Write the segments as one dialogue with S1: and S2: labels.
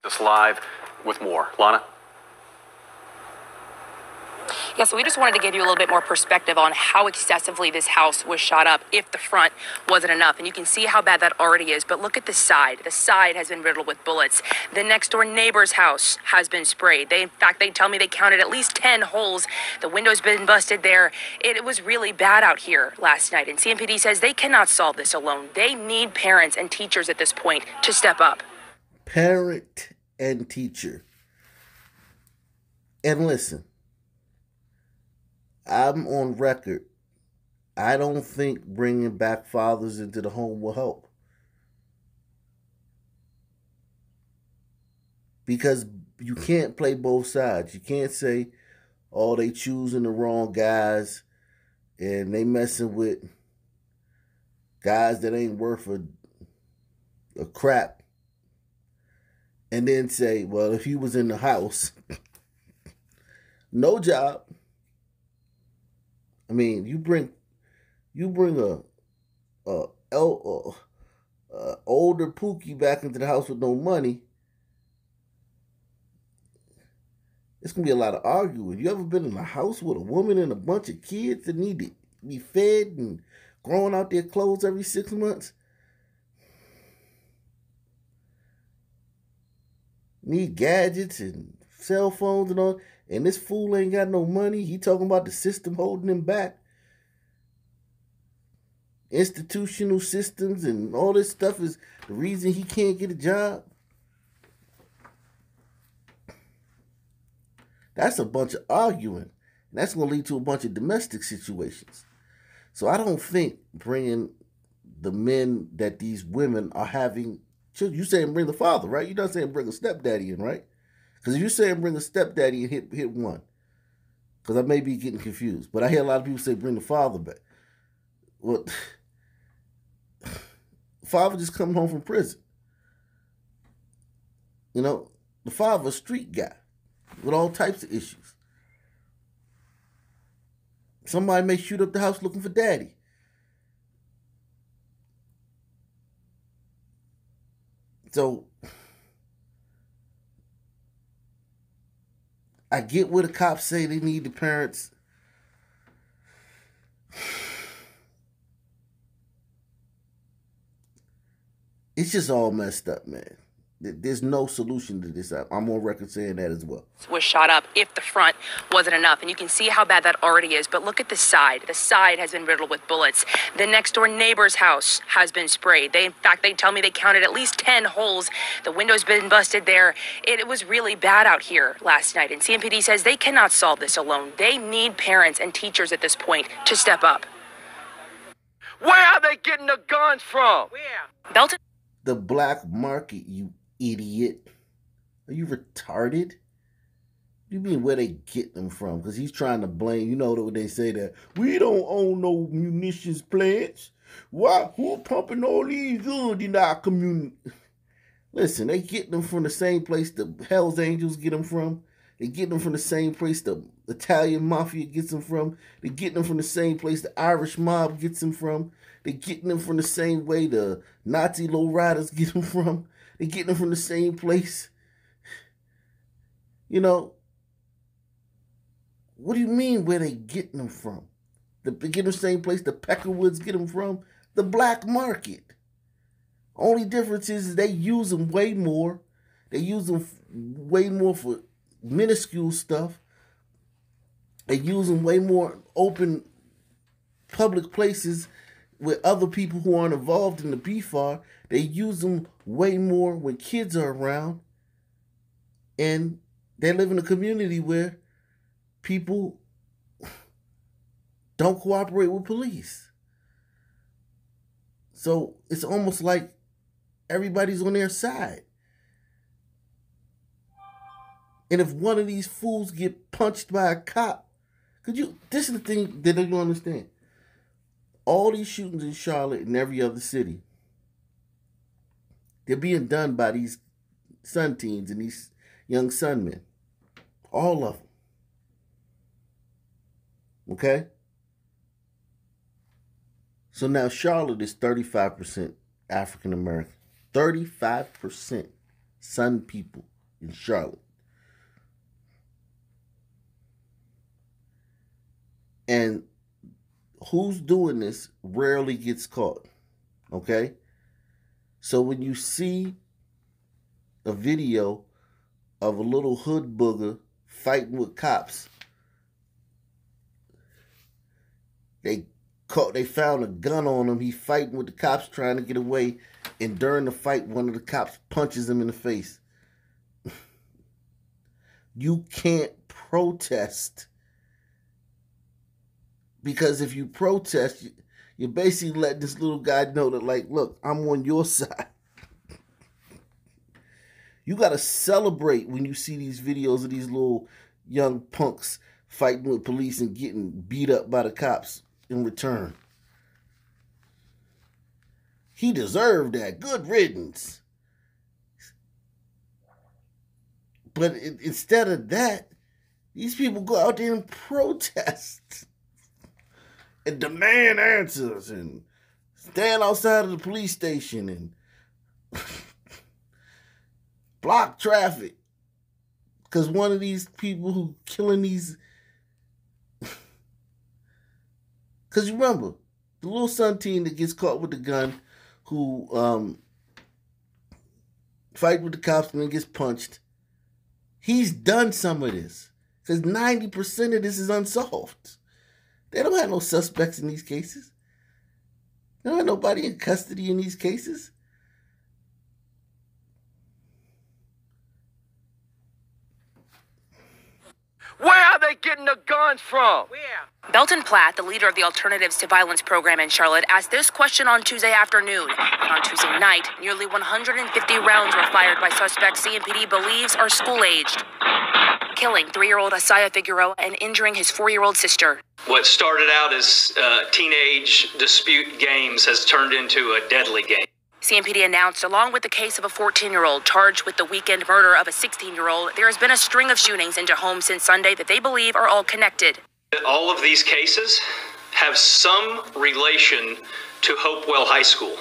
S1: This live with more. Lana?
S2: Yeah, so we just wanted to give you a little bit more perspective on how excessively this house was shot up if the front wasn't enough. And you can see how bad that already is. But look at the side. The side has been riddled with bullets. The next door neighbor's house has been sprayed. In fact, they tell me they counted at least 10 holes. The window's been busted there. It was really bad out here last night. And CMPD says they cannot solve this alone. They need parents and teachers at this point to step up.
S3: Parent and teacher. And listen, I'm on record. I don't think bringing back fathers into the home will help. Because you can't play both sides. You can't say, oh, they choosing the wrong guys and they messing with guys that ain't worth a crap. And then say, well, if he was in the house, no job. I mean, you bring a older Pookie back into the house with no money. It's gonna be a lot of arguing. You ever been in a house with a woman and a bunch of kids that need to be fed and growing out their clothes every 6 months? Need gadgets and cell phones and all. And this fool ain't got no money. He talking about the system holding him back. Institutional systems and all this stuff is the reason he can't get a job. That's a bunch of arguing. And that's going to lead to a bunch of domestic situations. So I don't think bringing the men that these women are having children. You saying bring the father, right? You're not saying bring a stepdaddy in, right? Because if you're saying bring a stepdaddy and hit one, because I may be getting confused, but I hear a lot of people say bring the father back. Well, father just coming home from prison. You know, the father a street guy with all types of issues. Somebody may shoot up the house looking for daddy. So I get what the cops say they need the parents. It's just all messed up, man. There's no solution to this. I'm on record saying that as well.
S2: Was shot up if the front wasn't enough. And you can see how bad that already is. But look at the side. The side has been riddled with bullets. The next door neighbor's house has been sprayed. In fact, they tell me they counted at least 10 holes. The window's been busted there. It was really bad out here last night. And CMPD says they cannot solve this alone. They need parents and teachers at this point to step up.
S4: Where are they getting the guns from?
S2: Where? Belton.
S3: The black market, you idiot. Are you retarded? You mean where they get them from? Because he's trying to blame, you know what they say that, we don't own no munitions plants. Why? Who pumping all these guns in our community? Listen, they get them from the same place the Hells Angels get them from. They get them from the same place the Italian Mafia gets them from. They get them from the same place the Irish mob gets them from. They getting them from the same way the Nazi lowriders get them from. They getting them from the same place. You know, what do you mean where they getting them from? They get them the same place the Peckerwoods get them from? The black market. Only difference is they use them way more. They use them way more for minuscule stuff. They use them way more open public places with other people who aren't involved in the BFAR. They use them way more when kids are around. And they live in a community where people don't cooperate with police. So it's almost like everybody's on their side. And if one of these fools get punched by a cop, this is the thing that they don't understand. All these shootings in Charlotte and every other city, they're being done by these sun teens and these young sun men. All of them. Okay? So now Charlotte is 35% African American. 35% sun people in Charlotte. And who's doing this rarely gets caught, okay? So when you see a video of a little hood booger fighting with cops, they found a gun on him. He fighting with the cops trying to get away, and during the fight, one of the cops punches him in the face. You can't protest, because if you protest, you're basically letting this little guy know that, like, look, I'm on your side. You got to celebrate when you see these videos of these little young punks fighting with police and getting beat up by the cops in return. He deserved that. Good riddance. But instead of that, these people go out there and protest and demand answers and stand outside of the police station and block traffic. Because one of these people who killing these... Because you remember, the little son teen that gets caught with the gun, who fight with the cops and then gets punched, he's done some of this. Because 90% of this is unsolved. They don't have no suspects in these cases. They don't have nobody in custody in these cases.
S4: Where are they getting the guns from?
S2: Belton Platt, the leader of the Alternatives to Violence program in Charlotte, asked this question on Tuesday afternoon. And on Tuesday night, nearly 150 rounds were fired by suspects CMPD believes are school-aged, killing 3-year-old Asaya Figueroa and injuring his 4-year-old sister.
S5: What started out as teenage dispute games has turned into a deadly game.
S2: CMPD announced, along with the case of a 14-year-old charged with the weekend murder of a 16-year-old, there has been a string of shootings into homes since Sunday that they believe are all connected.
S5: All of these cases have some relation to Hopewell High School.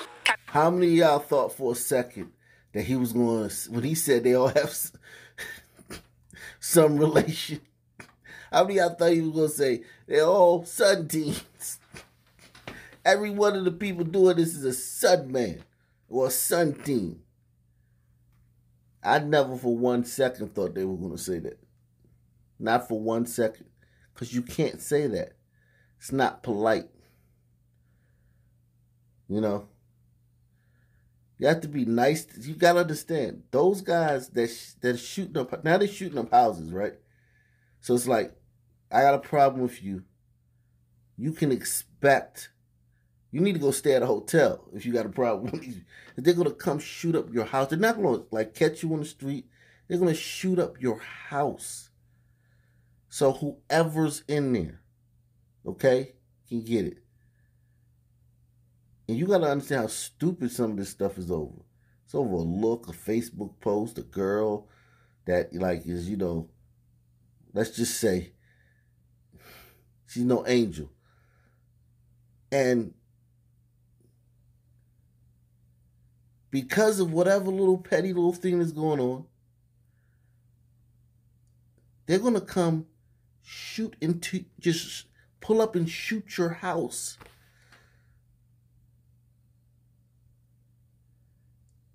S3: How many of y'all thought for a second that he was going to, when he said they all have some relation, how many of y'all thought he was going to say they're all son teens? Every one of the people doing this is a son man or a son teen. I never for 1 second thought they were going to say that. Not for 1 second. Because you can't say that. It's not polite. You know? You have to be nice. You got to understand. Those guys that shooting up, now they're shooting up houses, right? So it's like, I got a problem with you. You can expect, you need to go stay at a hotel if you got a problem with these. If they're going to come shoot up your house, they're not going to like catch you on the street. They're going to shoot up your house. So whoever's in there, okay, can get it. And you got to understand how stupid some of this stuff is over. It's over a look, a Facebook post, a girl that like is, you know, let's just say she's no angel. And because of whatever little petty little thing is going on, they're going to come shoot into, just pull up and shoot your house.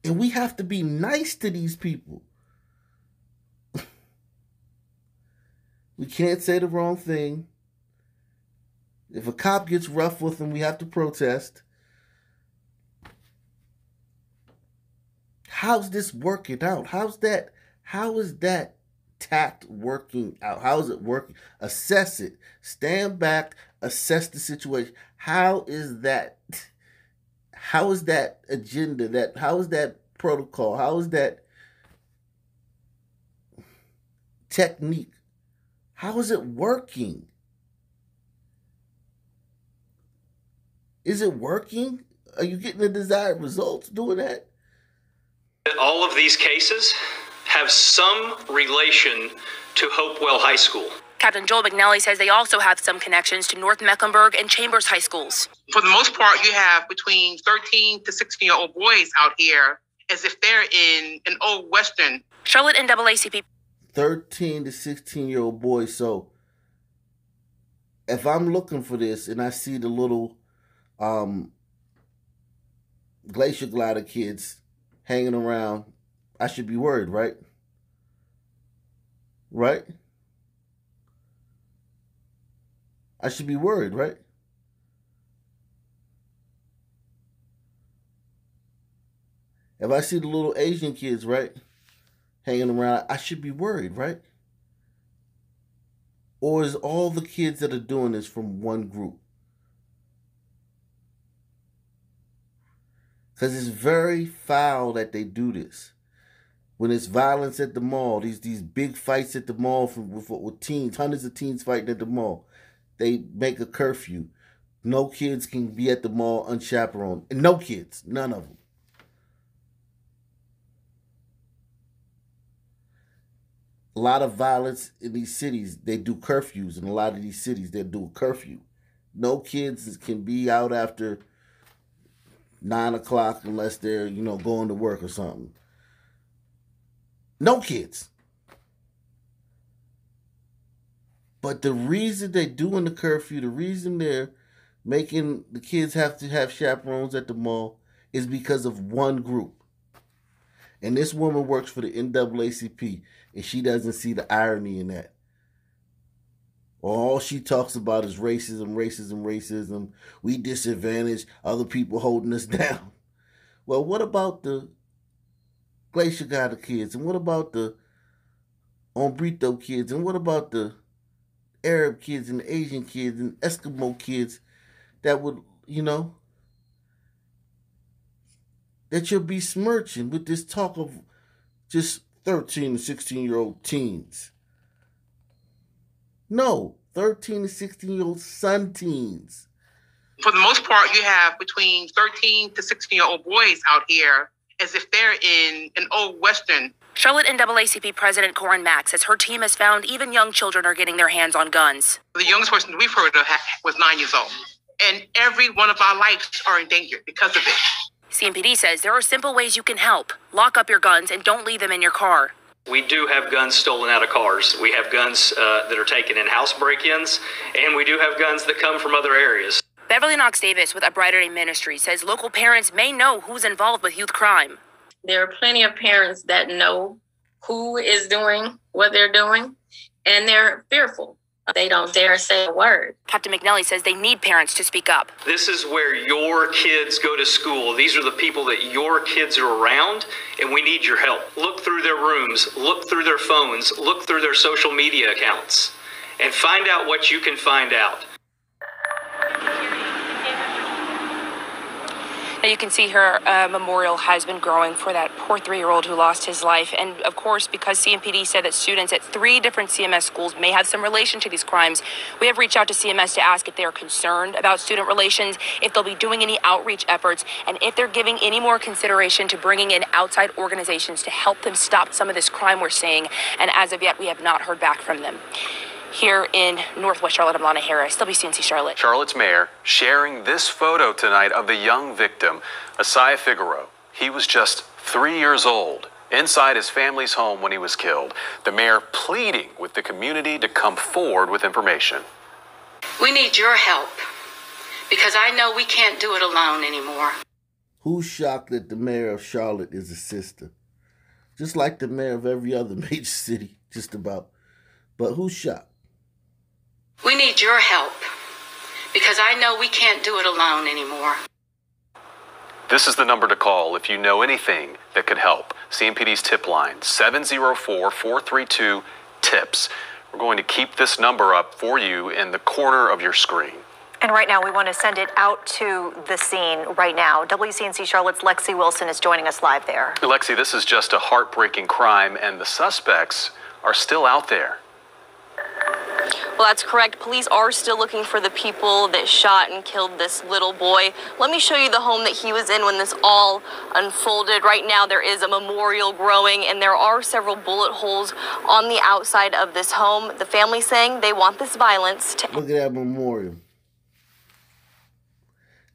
S3: And we have to be nice to these people. We can't say the wrong thing. If a cop gets rough with them, we have to protest. How's this working out? How is that tact working out? How is it working? Assess it. Stand back, assess the situation. How is that agenda, how is that protocol, how is that technique, how is it working? Is it working? Are you getting the desired results doing that?
S5: All of these cases have some relation to Hopewell High School.
S2: Captain Joel McNally says they also have some connections to North Mecklenburg and Chambers High Schools.
S6: For the most part, you have between 13 to 16-year-old boys out here as if they're in an old Western.
S2: Charlotte NAACP.
S3: 13 to 16-year-old boys. So if I'm looking for this and I see the little glacier glider kids hanging around, I should be worried, right? Right? I should be worried, right? If I see the little Asian kids, right, hanging around, I should be worried, right? Or is all the kids that are doing this from one group? Because it's very foul that they do this. When it's violence at the mall, these big fights at the mall with teens, hundreds of teens fighting at the mall, they make a curfew. No kids can be at the mall unchaperoned. No kids, none of them. A lot of violence in these cities, they do curfews. In a lot of these cities, they do a curfew. No kids can be out after 9 o'clock unless they're, going to work or something. No kids. But the reason they're doing the curfew, the reason they're making the kids have to have chaperones at the mall is because of one group. And this woman works for the NAACP, and she doesn't see the irony in that. All she talks about is racism, racism, racism. We disadvantage other people holding us down. Well, what about the Glacier Glider kids? And what about the Ombrito kids? And what about the Arab kids and the Asian kids and Eskimo kids that would, that you'll be smirching with this talk of just 13 to 16-year-old teens? No, 13 to 16-year-old son teens.
S6: For the most part, you have between 13 to 16-year-old boys out here as if they're in an old Western.
S2: Charlotte NAACP President Corin Mack says her team has found even young children are getting their hands on guns.
S6: The youngest person we've heard of was 9 years old. And every one of our lives are in danger because of it.
S2: CMPD says there are simple ways you can help. Lock up your guns and don't leave them in your car.
S5: We do have guns stolen out of cars. We have guns that are taken in house break-ins, and we do have guns that come from other areas.
S2: Beverly Knox Davis with A Brighter Day Ministry says local parents may know who's involved with youth crime.
S7: There are plenty of parents that know who is doing what they're doing, and they're fearful. They don't dare say a word.
S2: Captain McNally says they need parents to speak up.
S5: This is where your kids go to school. These are the people that your kids are around, and we need your help. Look through their rooms, look through their phones, look through their social media accounts, and find out what you can find out.
S2: Now you can see her memorial has been growing for that poor 3-year-old who lost his life. And of course, because CMPD said that students at 3 different CMS schools may have some relation to these crimes, we have reached out to CMS to ask if they are concerned about student relations, if they'll be doing any outreach efforts, and if they're giving any more consideration to bringing in outside organizations to help them stop some of this crime we're seeing. And as of yet, we have not heard back from them. Here in Northwest Charlotte, I'm Lana Harris, WCNC Charlotte.
S1: Charlotte's mayor sharing this photo tonight of the young victim, Asaya Figueroa. He was just 3 years old, inside his family's home when he was killed. The mayor pleading with the community to come forward with information.
S8: We need your help, because I know we can't do it alone anymore.
S3: Who's shocked that the mayor of Charlotte is a sister? Just like the mayor of every other major city, just about. But who's shocked?
S8: We need your help, because I know we can't do it alone anymore.
S1: This is the number to call if you know anything that could help. CMPD's tip line, 704-432-TIPS. We're going to keep this number up for you in the corner of your screen.
S9: And right now, we want to send it out to the scene right now. WCNC Charlotte's Lexi Wilson is joining us live there.
S1: Lexi, this is just a heartbreaking crime, and the suspects are still out there.
S10: Well, that's correct. Police are still looking for the people that shot and killed this little boy. Let me show you the home that he was in when this all unfolded. Right now, there is a memorial growing, and there are several bullet holes on the outside of this home. The family saying they want this violence to...
S3: Look at that memorial.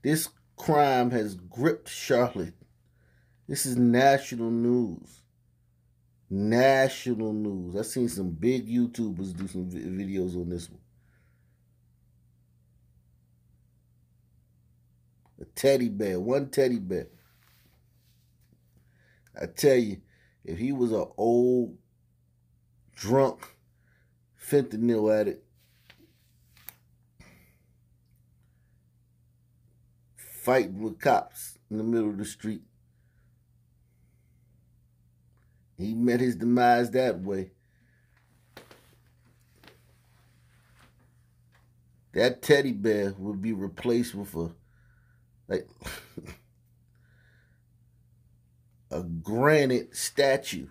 S3: This crime has gripped Charlotte. This is national news. National news. I seen some big YouTubers do some videos on this one. A teddy bear, one teddy bear. I tell you, if he was an old, drunk, fentanyl addict, fighting with cops in the middle of the street, he met his demise that way. That teddy bear would be replaced with a granite statue.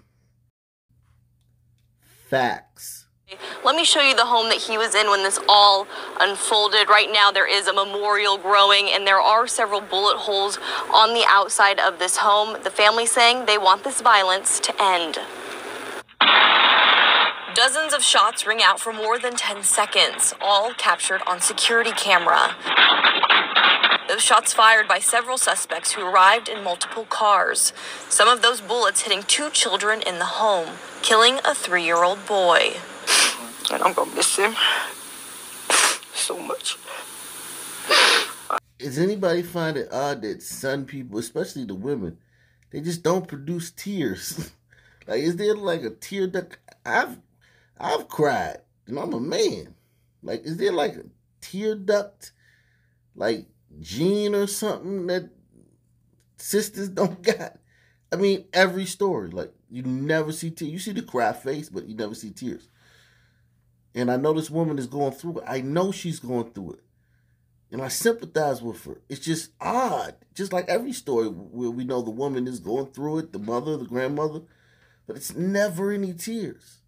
S3: Facts.
S10: Let me show you the home that he was in when this all unfolded. Right now, there is a memorial growing, and there are several bullet holes on the outside of this home. The family saying they want this violence to end. Dozens of shots ring out for more than 10 seconds, all captured on security camera. Those shots fired by several suspects who arrived in multiple cars. Some of those bullets hitting 2 children in the home, killing a 3-year-old boy.
S4: And I'm gonna miss him so much.
S3: Does anybody find it odd that some people, especially the women, they just don't produce tears? Like, is there like a tear duct? I've cried, and I'm a man. Like, is there like a tear duct, like gene or something that sisters don't got? I mean, every story, like, you never see tears. You see the cry face, but you never see tears. And I know this woman is going through it. I know she's going through it. And I sympathize with her. It's just odd. Just like every story where we know the woman is going through it, the mother, the grandmother. But it's never any tears.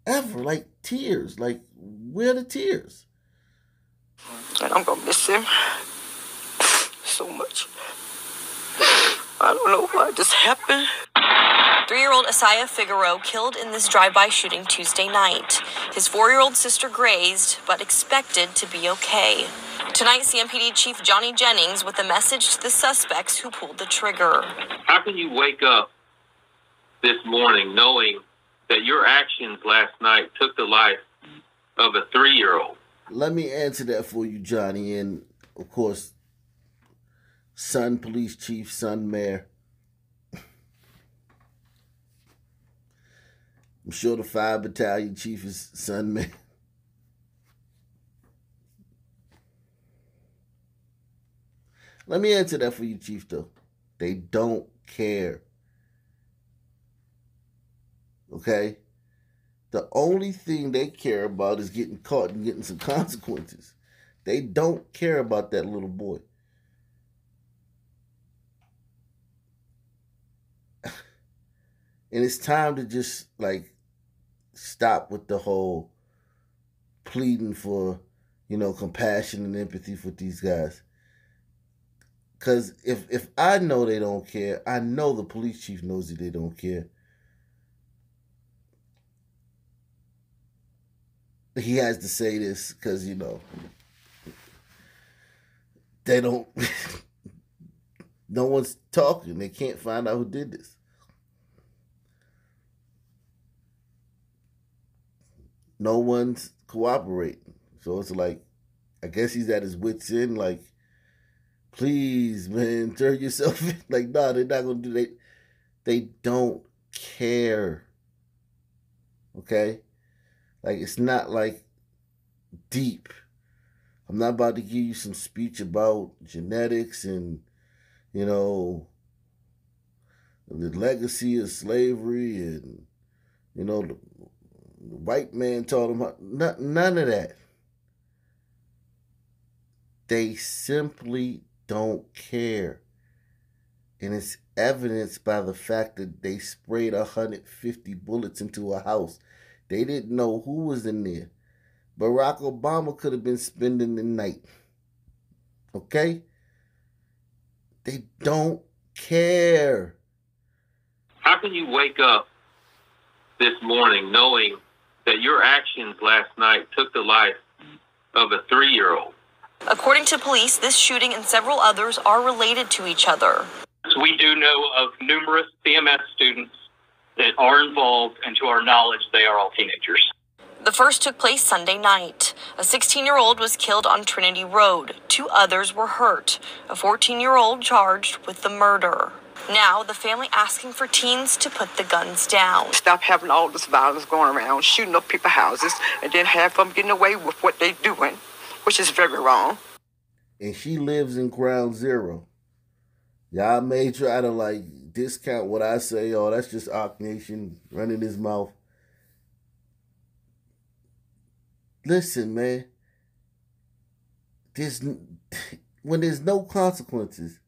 S3: Ever. Like, tears. Like, where are the tears?
S4: And I'm gonna miss him so much. I don't know why this happened.
S10: 3-year-old Asaya Figueroa killed in this drive-by shooting Tuesday night. His 4-year-old sister grazed, but expected to be okay. Tonight, CMPD Chief Johnny Jennings with a message to the suspects who pulled the trigger.
S11: How can you wake up this morning knowing that your actions last night took the life of a 3-year-old?
S3: Let me answer that for you, Johnny. And, of course, son police chief, son mayor. I'm sure the 5 battalion chief is son mayor. Let me answer that for you, Chief, though. They don't care. Okay? The only thing they care about is getting caught and getting some consequences. They don't care about that little boy. And it's time to just, like, stop with the whole pleading for, compassion and empathy for these guys. Because if I know they don't care, I know the police chief knows that they don't care. He has to say this because, they don't, no one's talking. They can't find out who did this. No one's cooperating. So it's like, I guess he's at his wit's end, like, please, man, turn yourself in. Like, no, they're not going to do that. They don't care. Okay? Like, it's not, like, deep. I'm not about to give you some speech about genetics and, the legacy of slavery and, the white man taught them how. None of that. They simply don't care. And it's evidenced by the fact that they sprayed 150 bullets into a house. They didn't know who was in there. Barack Obama could have been spending the night. Okay? They don't care.
S11: How can you wake up this morning knowing that your actions last night took the life of a 3-year-old?
S10: According to police, this shooting and several others are related to each other.
S5: We do know of numerous CMS students that are involved, and to our knowledge, they are all teenagers.
S10: The first took place Sunday night. A 16-year-old was killed on Trinity Road. 2 others were hurt. A 14-year-old charged with the murder. Now, the family asking for teens to put the guns down.
S4: Stop having all this violence going around, shooting up people's houses, and then have them getting away with what they're doing, which is very wrong.
S3: And she lives in Ground Zero. Y'all may try to like discount what I say. Oh, that's just Arc Nation running his mouth. Listen, man. When there's no consequences,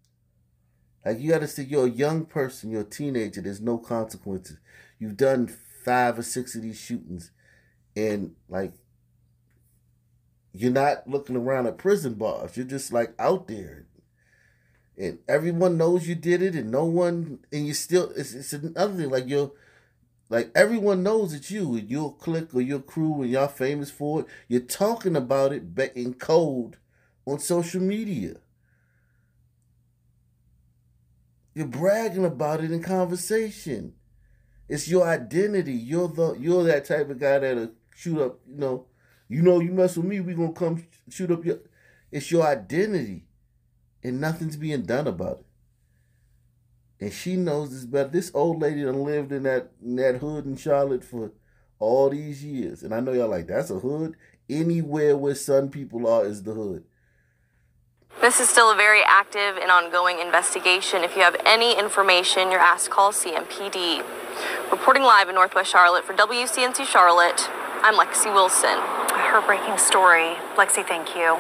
S3: like you gotta say you're a young person, you're a teenager, there's no consequences. You've done 5 or 6 of these shootings, and like you're not looking around at prison bars. You're just like out there. And everyone knows you did it, and no one, and you still, it's another thing, like like everyone knows it's you, and your clique or your crew, and y'all famous for it. You're talking about it in code on social media. You're bragging about it in conversation. It's your identity. You're that type of guy that'll shoot up, you mess with me, we gonna come shoot up your, it's your identity. And nothing's being done about it. And she knows this better. This old lady done lived in that hood in Charlotte for all these years. And I know y'all like, that's a hood? Anywhere where Sun people are is the hood.
S10: This is still a very active and ongoing investigation. If you have any information, you're asked to call CMPD. Reporting live in Northwest Charlotte for WCNC Charlotte, I'm Lexi Wilson.
S9: A heartbreaking story. Lexi, thank you.